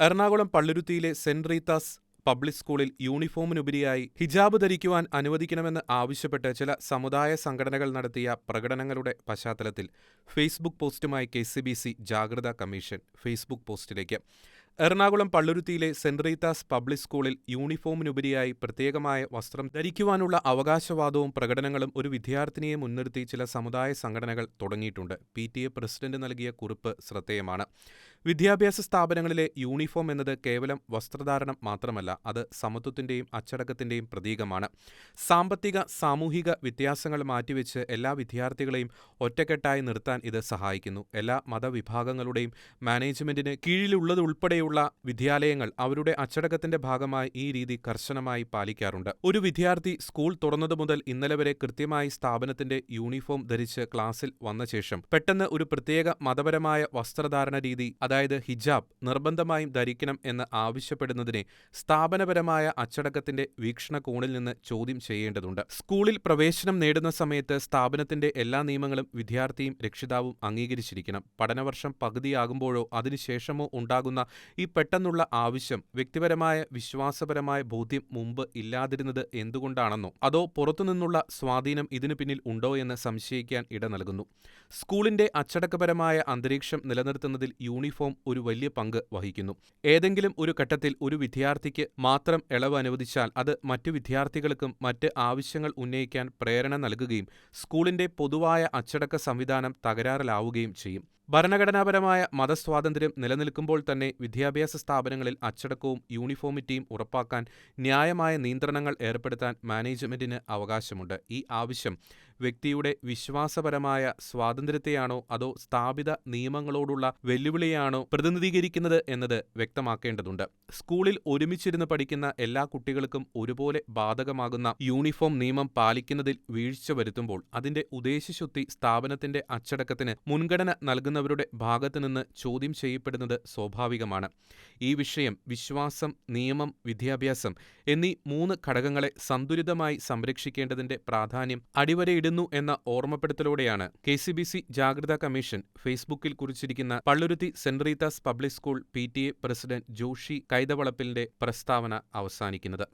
Ernakulam പള്ളുരുത്തിയിലെ saint Rita's public സ്കൂളിൽ യൂണിഫോമിനുപരിയായി ഹിജാബ് ധരിക്കുവാൻ അനുവദിക്കണമെന്ന് ആവശ്യപ്പെട്ട് ചില സമുദായ സംഘടനകൾ നടത്തിയ പ്രകടനങ്ങളുടെ പശ്ചാത്തലത്തിൽ ഫേസ്ബുക്ക് പോസ്റ്റുമായി കെസിബിസി ജാഗ്രതാ കമ്മീഷൻ ഫേസ്ബുക്ക് പോസ്റ്റിലേക്ക്. എറണാകുളം പള്ളുരുത്തിയിലെ സെന്റ് റീത്താസ് പബ്ലിക് സ്കൂളിൽ യൂണിഫോമിനുപരിയായി പ്രത്യേകമായ വസ്ത്രം ധരിക്കുവാനുള്ള അവകാശവാദവും പ്രകടനങ്ങളും ഒരു വിദ്യാർത്ഥിനിയെ മുൻനിർത്തി ചില സമുദായ സംഘടനകൾ തുടങ്ങിയിട്ടുണ്ട്. PTA പ്രസിഡന്റ് നൽകിയ കുറിപ്പ് ശ്രദ്ധേയമാണ്. വിദ്യാഭ്യാസ സ്ഥാപനങ്ങളിലെ യൂണിഫോം എന്നത് കേവലം വസ്ത്രധാരണം മാത്രമല്ല, അത് സമത്വത്തിന്റെയും അച്ചടക്കത്തിന്റെയും പ്രതീകമാണ്. സാമ്പത്തിക സാമൂഹിക വ്യത്യാസങ്ങൾ മാറ്റിവെച്ച് എല്ലാ വിദ്യാർത്ഥികളെയും ഒറ്റക്കെട്ടായി നിർത്താൻ ഇത് സഹായിക്കുന്നു. എല്ലാ മതവിഭാഗങ്ങളുടെയും മാനേജ്മെന്റിന് കീഴിലുള്ളതുൾപ്പെടെയുള്ള വിദ്യാലയങ്ങൾ അവരുടെ അച്ചടക്കത്തിന്റെ ഭാഗമായി ഈ രീതി കർശനമായി പാലിക്കാറുണ്ട്. ഒരു വിദ്യാർത്ഥി സ്കൂൾ തുറന്നതു മുതൽ ഇന്നലെ വരെ കൃത്യമായി സ്ഥാപനത്തിന്റെ യൂണിഫോം ധരിച്ച് ക്ലാസ്സിൽ വന്ന ശേഷം പെട്ടെന്ന് ഒരു പ്രത്യേക മതപരമായ വസ്ത്രധാരണ രീതി, അതായത് ഹിജാബ്, നിർബന്ധമായും ധരിക്കണം എന്ന് ആവശ്യപ്പെടുന്നതിനെ സ്ഥാപനപരമായ അച്ചടക്കത്തിന്റെ വീക്ഷണകോണിൽ നിന്ന് ചോദ്യം ചെയ്യേണ്ടതുണ്ട്. സ്കൂളിൽ പ്രവേശനം നേടുന്ന സമയത്ത് സ്ഥാപനത്തിന്റെ എല്ലാ നിയമങ്ങളും വിദ്യാർത്ഥിയും രക്ഷിതാവും അംഗീകരിച്ചിരിക്കണം. പഠനവർഷം പകുതിയാകുമ്പോഴോ അതിനുശേഷമോ ഉണ്ടാകുന്ന ഈ പെട്ടെന്നുള്ള ആവശ്യം വ്യക്തിപരമായ വിശ്വാസപരമായ ബോധ്യം മുമ്പ് ഇല്ലാതിരുന്നത് എന്തുകൊണ്ടാണെന്നോ അതോ പുറത്തുനിന്നുള്ള സ്വാധീനം ഇതിനു പിന്നിൽ ഉണ്ടോ എന്ന് സംശയിക്കാൻ ഇട നൽകുന്നു. സ്കൂളിന്റെ അച്ചടക്കപരമായ അന്തരീക്ഷം നിലനിർത്തുന്നതിൽ യൂണിഫോം ഒരു വലിയ പങ്ക് വഹിക്കുന്നു. ഏതെങ്കിലും ഒരു ഘട്ടത്തിൽ ഒരു വിദ്യാർത്ഥിക്ക് മാത്രം ഇളവ് അനുവദിച്ചാൽ അത് മറ്റു വിദ്യാർത്ഥികൾക്കും മറ്റ് ആവശ്യങ്ങൾ ഉന്നയിക്കാൻ പ്രേരണ നൽകുകയും സ്കൂളിന്റെ പൊതുവായ അച്ചടക്ക സംവിധാനം തകരാറിലാവുകയും ചെയ്യും. ഭരണഘടനാപരമായ മതസ്വാതന്ത്ര്യം നിലനിൽക്കുമ്പോൾ തന്നെ വിദ്യാഭ്യാസ സ്ഥാപനങ്ങളിൽ അച്ചടക്കവും യൂണിഫോമിറ്റിയും ഉറപ്പാക്കാൻ ന്യായമായ നിയന്ത്രണങ്ങൾ ഏർപ്പെടുത്താൻ മാനേജ്മെന്റിന് അവകാശമുണ്ട്. ഈ ആവശ്യം വ്യക്തിയുടെ വിശ്വാസപരമായ സ്വാതന്ത്ര്യത്തെയാണോ അതോ സ്ഥാപിത നിയമങ്ങളോടുള്ള വെല്ലുവിളിയാണോ പ്രതിനിധീകരിക്കുന്നത് എന്നത് വ്യക്തമാക്കേണ്ടതുണ്ട്. സ്കൂളിൽ ഒരുമിച്ചിരുന്ന് പഠിക്കുന്ന എല്ലാ കുട്ടികൾക്കും ഒരുപോലെ ബാധകമാകുന്ന യൂണിഫോം നിയമം പാലിക്കുന്നതിൽ വീഴ്ച വരുത്തുമ്പോൾ അതിന്റെ ഉദ്ദേശ്യശുദ്ധി സ്ഥാപനത്തിന്റെ അച്ചടക്കത്തിന് മുൻഗണന നൽകുന്നവരുടെ ഭാഗത്തുനിന്ന് ചോദ്യം ചെയ്യപ്പെടുന്നത് സ്വാഭാവികമാണ്. ഈ വിഷയം വിശ്വാസം, നിയമം, വിദ്യാഭ്യാസം എന്നീ 3 ഘടകങ്ങളെ സന്തുലിതമായി സംരക്ഷിക്കേണ്ടതിന്റെ പ്രാധാന്യം അടിവരയിടുന്നു എന്ന ഓർമ്മപ്പെടുത്തലോടെയാണ് കെസിബിസി ജാഗ്രതാ കമ്മീഷൻ ഫേസ്ബുക്കിൽ കുറിച്ചിരിക്കുന്ന Palluruthy Saint Rita's public school PTA president Joshi കൈതവളപ്പിലിന്റെ പ്രസ്താവന അവസാനിക്കുന്നത്.